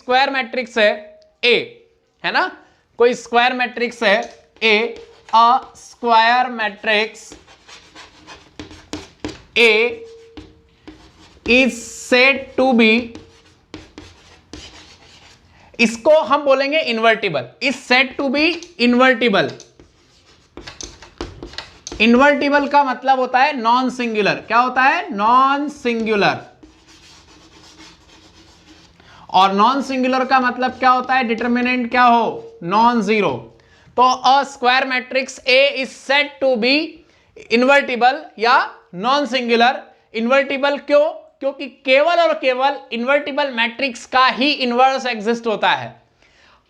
Square matrix है ए, है ना, कोई स्क्वायर मैट्रिक्स है A, a square matrix A is said to be, इसको हम बोलेंगे invertible, is said to be invertible. Invertible का मतलब होता है नॉन सिंगुलर, क्या होता है, नॉन सिंगुलर। और नॉन सिंगुलर का मतलब क्या होता है, डिटरमिनेंट क्या हो, नॉन जीरो। तो a square matrix A is said to be invertible या नॉन सिंगुलर। इन्वर्टिबल क्यों, क्योंकि केवल और केवल इन्वर्टिबल मैट्रिक्स का ही इन्वर्स एग्जिस्ट होता है।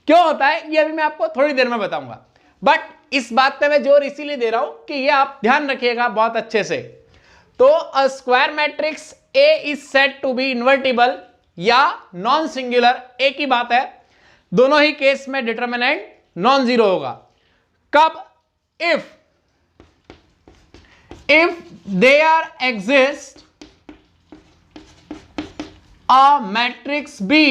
क्यों होता है ये अभी मैं आपको थोड़ी देर में बताऊंगा, बट इस बात पे मैं जोर इसीलिए दे रहा हूं कि ये आप ध्यान रखिएगा बहुत अच्छे से। तो a square matrix A is said to be invertible या नॉन सिंगुलर, एक ही बात है, दोनों ही केस में डिटरमिनेंट नॉन जीरो होगा। कब, if there exist a matrix B,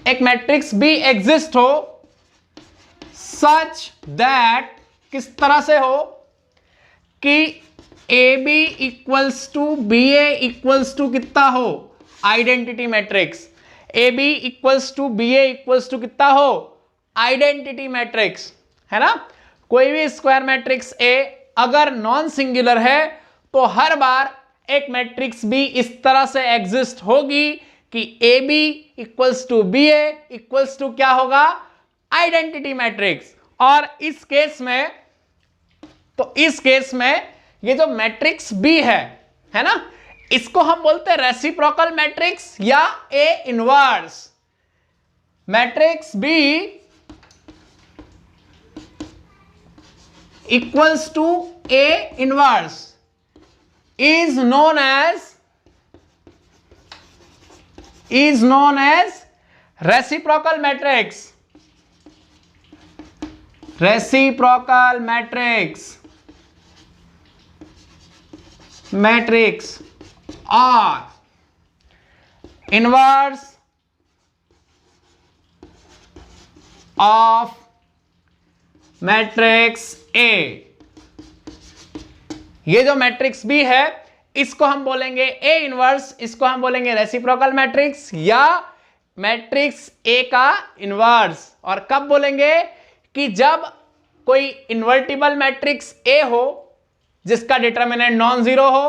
एक मैट्रिक्स बी एग्जिस्ट हो सच दैट, किस तरह से हो कि A B equals to B A equals to कितना हो, identity matrix. A B equals to B A equals to कितना हो, आइडेंटिटी मैट्रिक्स, है ना। कोई भी स्क्वायर मैट्रिक्स ए अगर नॉन सिंगुलर है तो हर बार एक मैट्रिक्स बी इस तरह से एग्जिस्ट होगी कि A B equals to B A equals to क्या होगा, आइडेंटिटी मैट्रिक्स। और इस केस में, तो इस केस में ये जो मैट्रिक्स बी है ना, इसको हम बोलते हैं रेसिप्रोकल मैट्रिक्स या A inverse. Matrix B equals to A inverse is known as reciprocal matrix, reciprocal matrix or inverse of matrix A। ये जो मैट्रिक्स बी है इसको हम बोलेंगे ए इनवर्स, इसको हम बोलेंगे रेसिप्रोकल मैट्रिक्स या मैट्रिक्स ए का इनवर्स। और कब बोलेंगे, कि जब कोई इन्वर्टिबल मैट्रिक्स ए हो जिसका डिटरमिनेंट नॉन जीरो हो,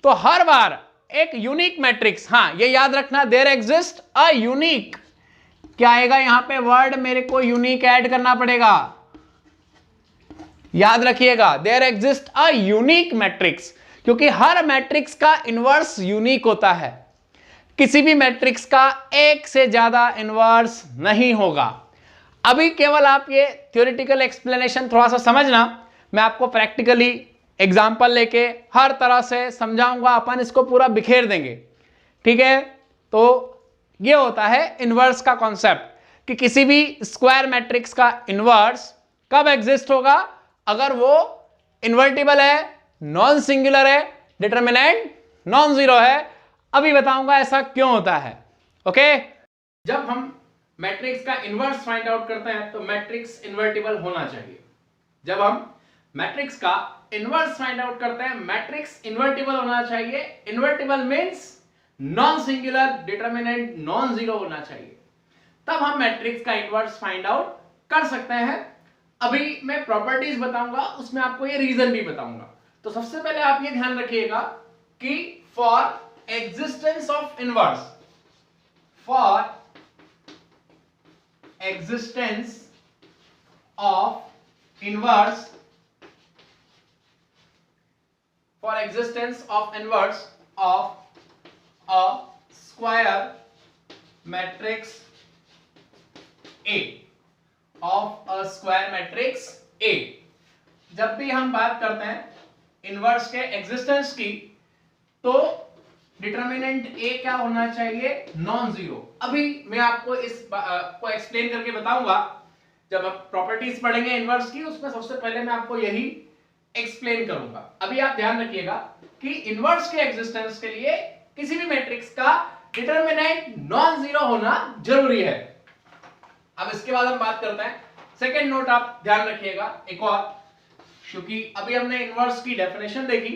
तो हर बार एक यूनिक मैट्रिक्स, हाँ ये याद रखना, देयर एग्जिस्ट अ यूनिक, क्या आएगा यहां पे वर्ड, मेरे को यूनिक ऐड करना पड़ेगा, याद रखिएगा, there exist a unique matrix, क्योंकि हर मैट्रिक्स का इनवर्स यूनिक होता है, किसी भी मैट्रिक्स का एक से ज्यादा इनवर्स नहीं होगा। अभी केवल आप ये थ्योरेटिकल एक्सप्लेनेशन थोड़ा सा समझना, मैं आपको प्रैक्टिकली एग्जांपल लेके हर तरह से समझाऊंगा, अपन इसको पूरा बिखेर देंगे, ठीक है। तो ये होता है इनवर्स का कॉन्सेप्ट, कि किसी भी स्क्वायर मैट्रिक्स का इनवर्स कब एग्जिस्ट होगा, अगर वो इन्वर्टिबल है, नॉन सिंगुलर है, डिटरमिनेंट नॉन जीरो है। अभी बताऊंगा ऐसा क्यों होता है, ओके। जब हम मैट्रिक्स का इनवर्स फाइंड आउट करते हैं तो मैट्रिक्स इन्वर्टिबल होना चाहिए। जब हम मैट्रिक्स का इनवर्स फाइंड आउट करते हैं, मैट्रिक्स इन्वर्टिबल होना चाहिए। Invertible means non singular, determinant non zero होना चाहिए, तब हम मैट्रिक्स का इनवर्स फाइंड आउट कर सकते हैं। अभी मैं प्रॉपर्टीज बताऊंगा, उसमें आपको ये रीजन भी बताऊंगा। तो सबसे पहले आप ये ध्यान रखिएगा कि for existence of inverse, for existence of inverse, for existence of inverse of a square matrix A, of a square matrix ए, जब भी हम बात करते हैं इनवर्स के एग्जिस्टेंस की, तो डिटरमिनेंट ए क्या होना चाहिए, नॉन जीरो। अभी मैं आपको इस को एक्सप्लेन करके बताऊंगा, जब आप प्रॉपर्टीज पढ़ेंगे इनवर्स की, उसमें सबसे पहले मैं आपको यही एक्सप्लेन करूंगा। अभी आप ध्यान रखिएगा कि इनवर्स के एग्जिस्टेंस के लिए किसी भी मैट्रिक्स का डिटरमिनेंट नॉन जीरो होना जरूरी है। अब इसके बाद हम बात करते हैं सेकेंड नोट, आप ध्यान रखिएगा एक और, क्योंकि अभी हमने इनवर्स की डेफिनेशन देखी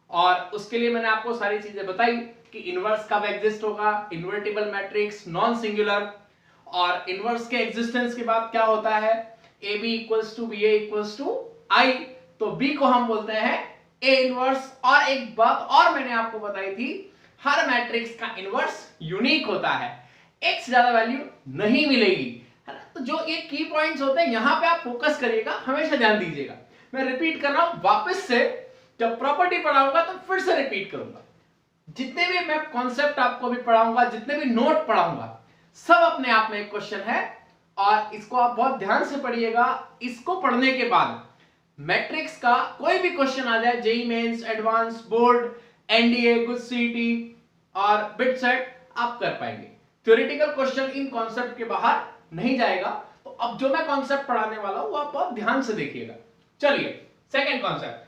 और उसके लिए मैंने आपको सारी चीजें बताई कि इनवर्स कब एग्जिस्ट होगा, इन्वर्टिबल मैट्रिक्स, नॉन सिंगुलर, और इनवर्स के एग्जिस्टेंस के बाद क्या होता है, A B equals to B A equals to I, तो बी को हम बोलते हैं ए इनवर्स। और एक बात और मैंने आपको बताई थी, हर मैट्रिक्स का इनवर्स यूनिक होता है, एक से ज्यादा वैल्यू नहीं मिलेगी, है ना। तो जो ये की पॉइंट्स होते हैं यहां पे आप फोकस करिएगा, हमेशा ध्यान दीजिएगा। मैं रिपीट कर रहा हूं वापस से, जब प्रॉपर्टी पढ़ाऊंगा तो फिर से रिपीट करूंगा। जितने भी मैं कॉन्सेप्ट आपको भी पढ़ाऊंगा, जितने भी नोट पढ़ाऊंगा, सब अपने आप में एक क्वेश्चन है और इसको आप बहुत ध्यान से पढ़िएगा। इसको पढ़ने के बाद मैट्रिक्स का कोई भी क्वेश्चन आ जाए, JEE Mains, advance, board, NDA, कुछ सीईटी और बिट सेट, आप कर पाएंगे। थ्योरेटिकल क्वेश्चन इन कॉन्सेप्ट के बाहर नहीं जाएगा। तो अब जो मैं कॉन्सेप्ट पढ़ाने वाला हूं वो आप बहुत ध्यान से देखिएगा। चलिए सेकंड कॉन्सेप्ट,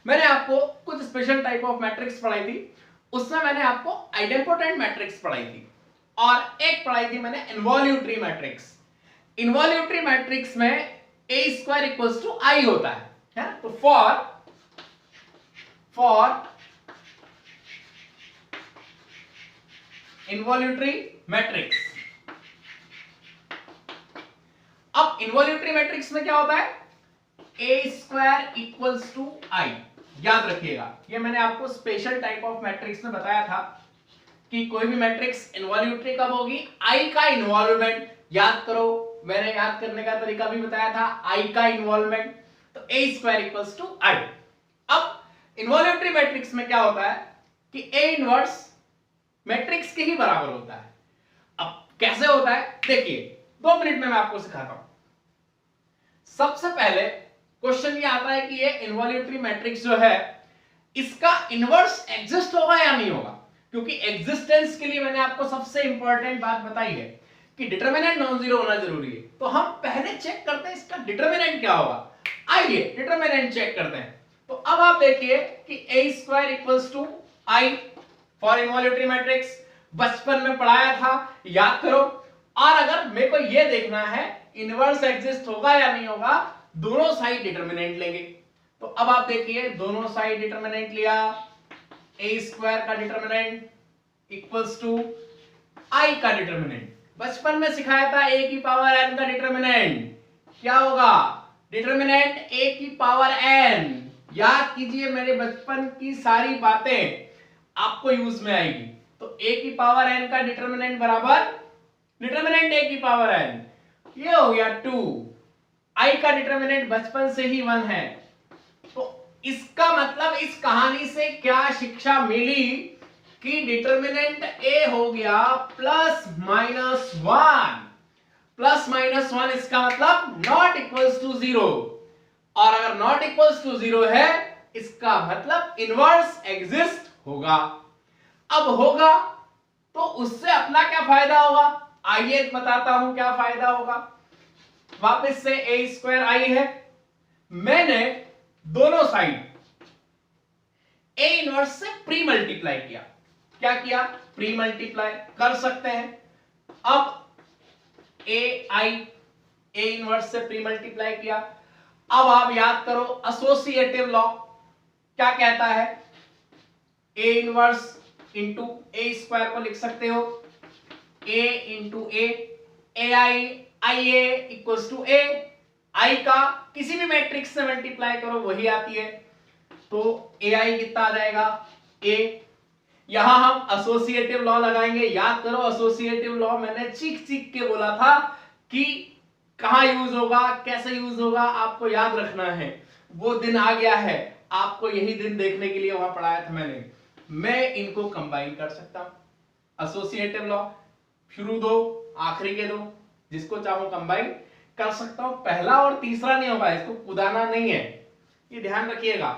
मैंने आपको कुछ स्पेशल टाइप ऑफ मैट्रिक्स पढ़ाई थी, उसमें मैंने आपको आइडेम्पोटेंट मैट्रिक्स पढ़ाई थी और एक पढ़ाई थी मैंने इनवॉल्यूटरी मैट्रिक्स। इनवॉल्यूटरी मैट्रिक्स में ए स्क्वायर इक्वल्स टू आई होता है। तो फॉर इनवॉल्यूटरी मैट्रिक्स, अब इनवॉल्यूटरी मैट्रिक्स में क्या होता है, ए स्क्वायर इक्वल्स टू आई। याद रखिएगा, ये मैंने आपको स्पेशल टाइप ऑफ मैट्रिक्स में बताया था कि कोई भी मैट्रिक्स इनवॉल्यूटरी कब होगी, आई का इन्वॉल्वमेंट। याद करो, मैंने याद करने का तरीका भी बताया था, आई का इन्वॉल्वमेंट, तो ए स्क्वायर इक्वल्स टू आई। अब इन्वॉल्यूटरी मैट्रिक्स में क्या होता है कि ए इनवर्स मैट्रिक्स के ही बराबर होता है। अब कैसे होता है देखिए, 2 मिनट में मैं आपको सिखाता हूं। सबसे पहले क्वेश्चन ये आता है कि ये इनवॉल्यूटरी मैट्रिक्स जो है इसका इनवर्स एग्जिस्ट होगा या नहीं होगा, क्योंकि एग्जिस्टेंस के लिए मैंने आपको सबसे इंपॉर्टेंट बात बताई है कि डिटरमिनेंट नॉन जीरो होना जरूरी है। तो हम पहले चेक करते हैं इसका डिटरमिनेंट क्या होगा। आइए डिटरमिनेंट चेक करते हैं। तो अब आप देखिए कि A square equals to I for involutory matrix, बचपन में पढ़ाया था, याद करो। और अगर मेरे को यह देखना है इनवर्स एग्जिस्ट होगा या नहीं होगा, दोनों साइड डिटरमिनेंट लेंगे। तो अब आप देखिए, दोनों साइड डिटरमिनेंट लिया, ए स्क्वायर का डिटरमिनेंट इक्वल्स टू आई का डिटरमिनेंट। बचपन में सिखाया था ए की पावर एन का डिटरमिनेंट क्या होगा, डिटरमिनेंट ए की पावर एन। याद कीजिए, मेरे बचपन की सारी बातें आपको यूज में आएगी। तो ए की पावर एन का डिटरमिनेंट बराबर डिटरमिनेंट ए की पावर एन, ये हो गया 2। आई का डिटरमिनेंट बचपन से ही 1 है। तो इसका मतलब इस कहानी से क्या शिक्षा मिली कि डिटरमिनेंट ए हो गया प्लस माइनस 1। प्लस माइनस 1 इसका मतलब नॉट इक्वल्स टू 0, और अगर नॉट इक्वल्स टू 0 है इसका मतलब इनवर्स एग्जिस्ट होगा। अब होगा तो उससे अपना क्या फायदा होगा, आइए बताता हूं क्या फायदा होगा। वापस से ए स्क्वायर आई है, मैंने दोनों साइड ए इनवर्स से प्री मल्टीप्लाई किया। क्या किया, प्री मल्टीप्लाई कर सकते हैं। अब ए आई ए इनवर्स से प्री मल्टीप्लाई किया। अब आप याद करो एसोसिएटिव लॉ क्या कहता है, A inverse into A square को लिख सकते हो A into A I A equals to A. I का किसी भी मैट्रिक्स से मल्टीप्लाई करो वही आती है, तो ए आई कितना आ जाएगा ए। यहां हम एसोसिएटिव लॉ लगाएंगे। याद करो एसोसिएटिव लॉ मैंने चीख चीख के बोला था कि कहां यूज होगा, कैसे यूज होगा, आपको याद रखना है। वो दिन आ गया है, आपको यही दिन देखने के लिए वहां पढ़ाया था मैंने। मैं इनको कंबाइन कर सकता हूं, एसोसिएटिव लॉ शुरू दो आखिरी के दो, जिसको चाहो कंबाइन कर सकता हूं। पहला और तीसरा नहीं होगा, इसको कुदाना नहीं है, ये ध्यान रखिएगा।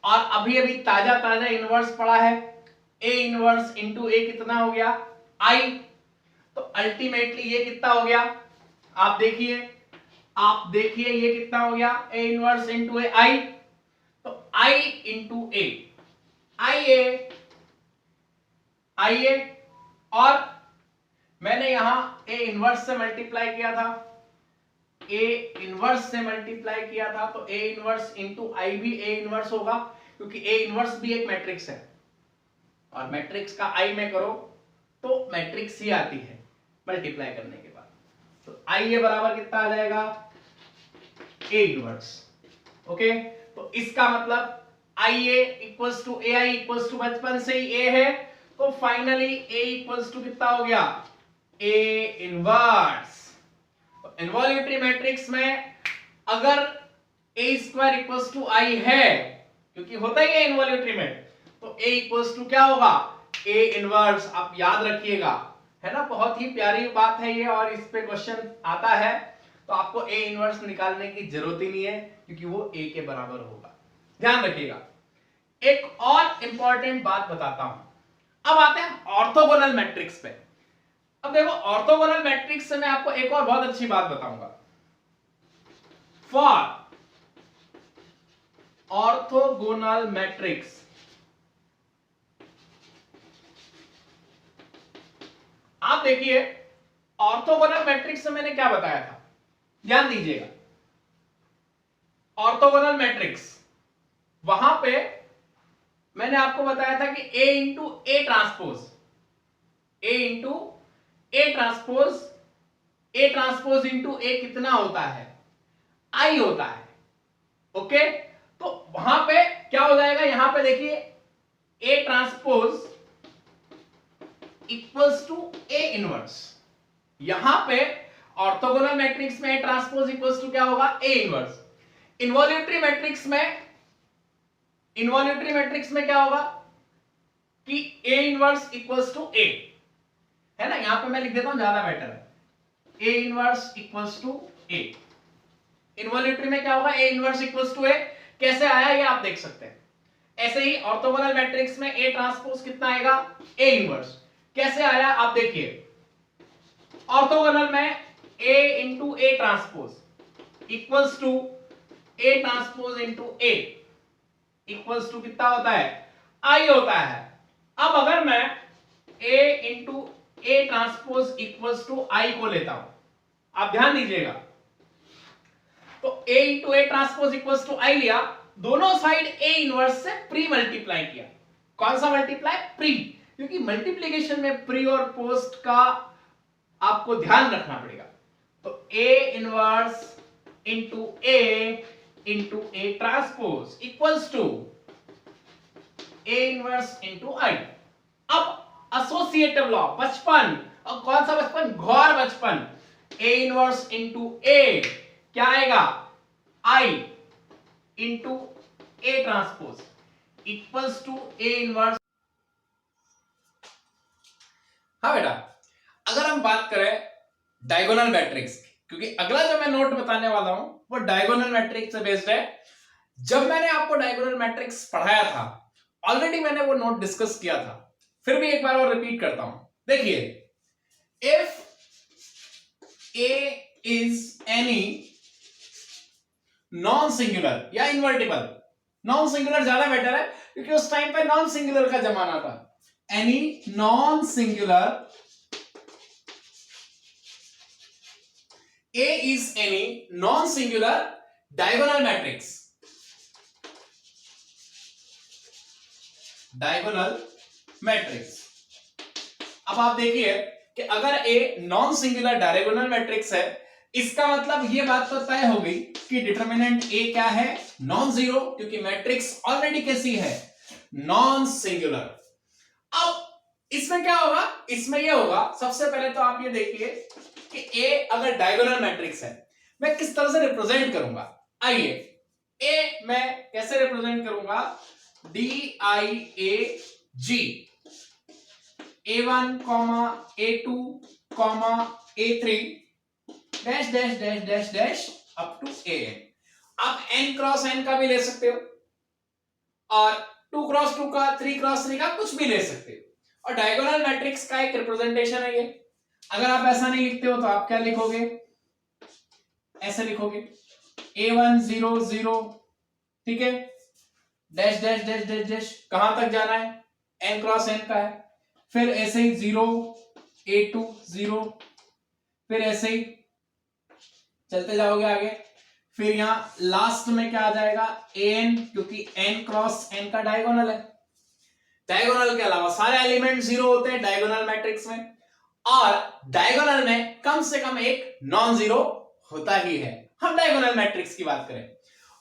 और अभी अभी ताजा ताजा इनवर्स पढ़ा है, ए इनवर्स इंटू ए कितना हो गया आई। तो अल्टीमेटली ये कितना हो गया, आप देखिए ये कितना हो गया, ए इनवर्स इंटू ए आई। तो आई इंटू ए, आई ए और मैंने यहां ए इनवर्स से मल्टीप्लाई किया था, ए इनवर्स से मल्टीप्लाई किया था, तो ए इनवर्स इंटू आई भी ए इनवर्स होगा, क्योंकि ए इनवर्स भी एक मैट्रिक्स है और मैट्रिक्स का आई में करो तो मैट्रिक्स ही आती है मल्टीप्लाई करने के बाद। तो आई ए बराबर कितना आ जाएगा, ए इनवर्स। ओके, तो इसका मतलब I A equals to A I equals to, बचपन से ही ए है, तो फाइनली ए इक्वल्स टू कितना हो गया, ए इनवर्स। इनवॉल्यूटरी मैट्रिक्स में अगर ए स्क्वायर इक्वल्स टू आई है, क्योंकि होता ही है इनवॉल्यूटरी में, तो ए इक्वल्स टू क्या होगा, ए इनवर्स। आप याद रखिएगा, है ना, बहुत ही प्यारी बात है ये, और इस पे क्वेश्चन आता है तो आपको ए इनवर्स निकालने की जरूरत ही नहीं है, क्योंकि वो ए के बराबर होगा, ध्यान रखिएगा। एक और इंपॉर्टेंट बात बताता हूं। अब आते हैं ऑर्थोगोनल मैट्रिक्स पे। अब देखो, ऑर्थोगोनल मैट्रिक्स से मैं आपको एक और बहुत अच्छी बात बताऊंगा। फॉर ऑर्थोगोनल मैट्रिक्स, आप देखिए ऑर्थोगोनल मैट्रिक्स से मैंने क्या बताया था, ध्यान दीजिएगा। ऑर्थोगोनल मैट्रिक्स, वहां पे मैंने आपको बताया था कि A into A transpose, A into A transpose, A transpose into A कितना होता है, आई होता है। ओके, तो वहां पे क्या हो जाएगा, यहां पे देखिए A transpose equals to A inverse. यहां पे ऑर्थोगोनल मैट्रिक्स में ए ट्रांसपोज इक्वल्स टू क्या होगा, ए इनवर्स। इनवॉल्यूटरी मैट्रिक्स में, इनवॉल्यूटरी मैट्रिक्स में क्या होगा कि ए इनवर्स इक्वल्स टू ए, है ना, यहां पे मैं लिख देता हूं, ज्यादा बेटर है, A inverse equals to A. Involutory में क्या होगा, A inverse equals to A. कैसे आया ये आप देख सकते हैं। ऐसे ही ऑर्थोगोनल मैट्रिक्स में ए ट्रांसपोज कितना आएगा, ए इनवर्स। कैसे आया आप देखिए, ऑर्थोगोनल में A into A transpose equals to A transpose into A equals to कितना होता है, आई होता है। अब अगर मैं A into A transpose equals to I को लेता हूं, आप ध्यान दीजिएगा, तो A into A transpose equals to I लिया, दोनों साइड ए इनवर्स से प्री मल्टीप्लाई किया। कौन सा मल्टीप्लाई, प्री, क्योंकि मल्टीप्लिकेशन में प्री और पोस्ट का आपको ध्यान रखना पड़ेगा। तो A inverse into A transpose equals to A inverse into I. अब एसोसिएटिव लॉ, बचपन, और कौन सा बचपन, घोर बचपन, ए इनवर्स इंटू ए क्या आएगा, I into A transpose equals to A inverse. हाँ बेटा, अगर हम बात करें डायगोनल मैट्रिक्स, क्योंकि अगला जो मैं नोट बताने वाला हूं वो डायगोनल मैट्रिक्स से बेस्ड है। जब मैंने आपको डायगोनल मैट्रिक्स पढ़ाया था, ऑलरेडी मैंने वो नोट डिस्कस किया था, फिर भी एक बार और रिपीट करता हूं। देखिए, if A is any non singular या इनवर्टिबल, नॉन सिंगुलर ज्यादा बेटर है क्योंकि उस टाइम पे नॉन सिंगुलर का जमाना था। Any non singular, A is any non-singular diagonal matrix, diagonal matrix। अब आप देखिए कि अगर A non singular diagonal matrix है, इसका मतलब ये बात तो तय हो गई कि डिटरमिनेंट A क्या है, नॉन जीरो, क्योंकि मैट्रिक्स ऑलरेडी कैसी है, नॉन सिंगुलर। अब इसमें क्या होगा, इसमें ये होगा, सबसे पहले तो आप ये देखिए कि A अगर डायगोनल मैट्रिक्स है, मैं किस तरह से रिप्रेजेंट करूंगा। आइए, A मैं कैसे रिप्रेजेंट करूंगा, DIAG, A1, A2, A3 dash dash dash dash dash up to AN। आप n क्रॉस n का भी ले सकते हो, और 2 क्रॉस 2 का, 3 क्रॉस 3 का, कुछ भी ले सकते हो। और डायगोनल मैट्रिक्स का एक रिप्रेजेंटेशन है ये। अगर आप ऐसा नहीं लिखते हो तो आप क्या लिखोगे, ऐसे लिखोगे, A1 0 0, ठीक है, dash dash dash dash dash, कहां तक जाना है, n क्रॉस n का है, फिर ऐसे ही 0 A2 0, फिर ऐसे ही चलते जाओगे आगे। फिर यहां लास्ट में क्या आ जाएगा, an, क्योंकि n क्रॉस n का डायगोनल है। डायगोनल के अलावा सारे एलिमेंट जीरो होते हैं डायगोनल मैट्रिक्स में, और डायगोनल में कम से कम एक नॉन जीरो होता ही है, हम डायगोनल मैट्रिक्स की बात करें।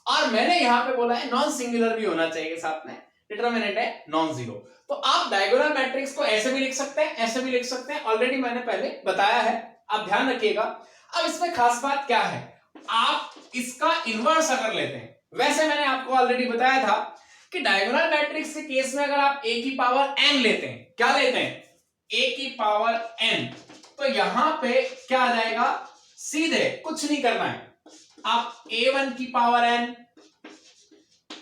और मैंने यहां पे बोला है नॉन सिंगुलर भी होना चाहिए साथ में, डिटरमिनेंट है नॉन जीरो। तो आप डायगोनल मैट्रिक्स को ऐसे भी लिख सकते हैं, ऐसे भी लिख सकते हैं, ऑलरेडी मैंने पहले बताया है, आप ध्यान रखिएगा। अब इसमें खास बात क्या है, आप इसका इनवर्स अगर लेते हैं, वैसे मैंने आपको ऑलरेडी बताया था कि डायगोनल मैट्रिक्स के केस में अगर आप a की पावर n लेते हैं, क्या लेते हैं, a की पावर n, तो यहां पे क्या आ जाएगा, सीधे कुछ नहीं करना है, आप a1 की पावर n,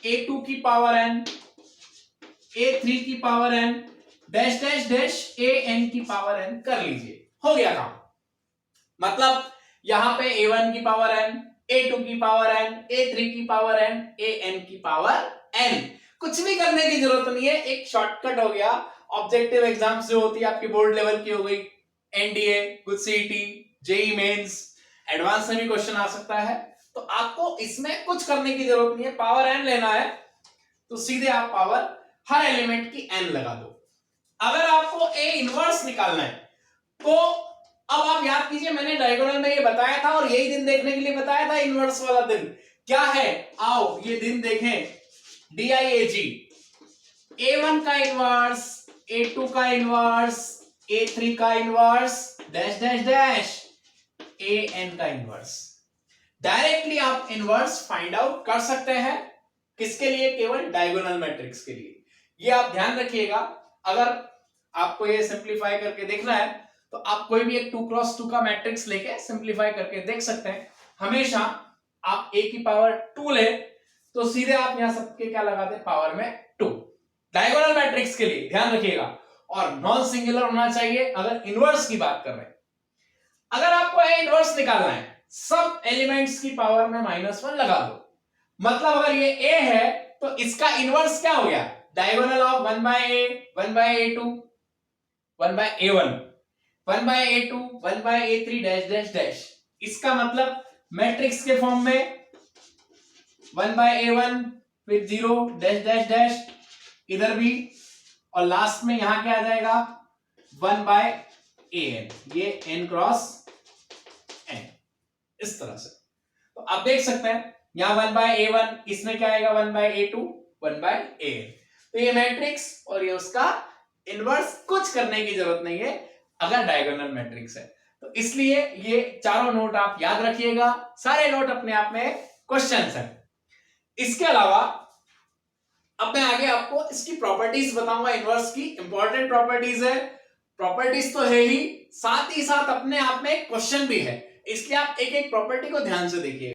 a2 की पावर n, a3 की power n, dash dash dash an की पावर n कर लीजिए, हो गया काम। मतलब यहां पे a1 की पावर n, a2 की पावर n, a3 की पावर n, an की पावर n, कुछ भी करने की जरूरत नहीं है, एक शॉर्टकट हो गया। ऑब्जेक्टिव एग्जाम्स जो होती है आपकी बोर्ड लेवल की हो गई, एनडीए, कुछ सीईटी, जेई मेंस, एडवांस में भी क्वेश्चन आ सकता है, तो आपको इसमें कुछ करने की जरूरत नहीं है। पावर n लेना है तो सीधे आप पावर हर एलिमेंट की n लगा दो। अगर आपको a इनवर्स निकालना है तो अब आप याद कीजिए, मैंने डायगोनल में ये बताया था और यही दिन देखने के लिए बताया था, इनवर्स वाला दिन क्या है, आओ ये दिन देखें। DIAG, A1 का इनवर्स, A2 का इनवर्स, A3 का inverse, dash dash dash AN का इनवर्स। डायरेक्टली आप इनवर्स फाइंड आउट कर सकते हैं, किसके लिए, केवल डायगोनल मैट्रिक्स के लिए। ये आप ध्यान रखिएगा, अगर आपको ये सिंपलीफाई करके देखना है तो आप कोई भी एक 2x2 का मैट्रिक्स लेके सिंपलीफाई करके देख सकते हैं। हमेशा आप a की पावर 2 ले तो सीधे आप यहां सबके क्या लगा दे, पावर में 2। डायगोनल मैट्रिक्स के लिए ध्यान रखिएगा, और नॉन सिंगुलर होना चाहिए अगर इनवर्स की बात कर रहे हैं। अगर आपको a इनवर्स निकालना है, सब एलिमेंट्स की पावर में -1 लगा दो, मतलब अगर ये a है तो इसका इनवर्स क्या हो गया, diagonal of 1/a, 1/a2, 1/a1, 1/a2, 1/a3 dash dash dash. इसका मतलब मैट्रिक्स के फॉर्म में 1/a1 फिर 0 डैश डैश डैश इधर भी, और लास्ट में यहां क्या आ जाएगा 1/an, ये n क्रॉस n, इस तरह से। तो आप देख सकते हैं यहां 1/a1, इसमें क्या आएगा 1/a2, 1/an। तो ये मैट्रिक्स और ये उसका इनवर्स, कुछ करने की जरूरत नहीं है अगर डायगोनल मैट्रिक्स है। तो इसलिए ये चारों नोट आप याद रखिएगा, सारे नोट अपने आप में क्वेश्चंस हैं। इसके अलावा अब मैं आगे आपको इसकी प्रॉपर्टीज बताऊंगा, इनवर्स की इंपॉर्टेंट प्रॉपर्टीज है, प्रॉपर्टीज तो है ही साथ अपने आप में क्वेश्चन भी है, इसलिए आप एक एक प्रॉपर्टी को ध्यान से देखिए।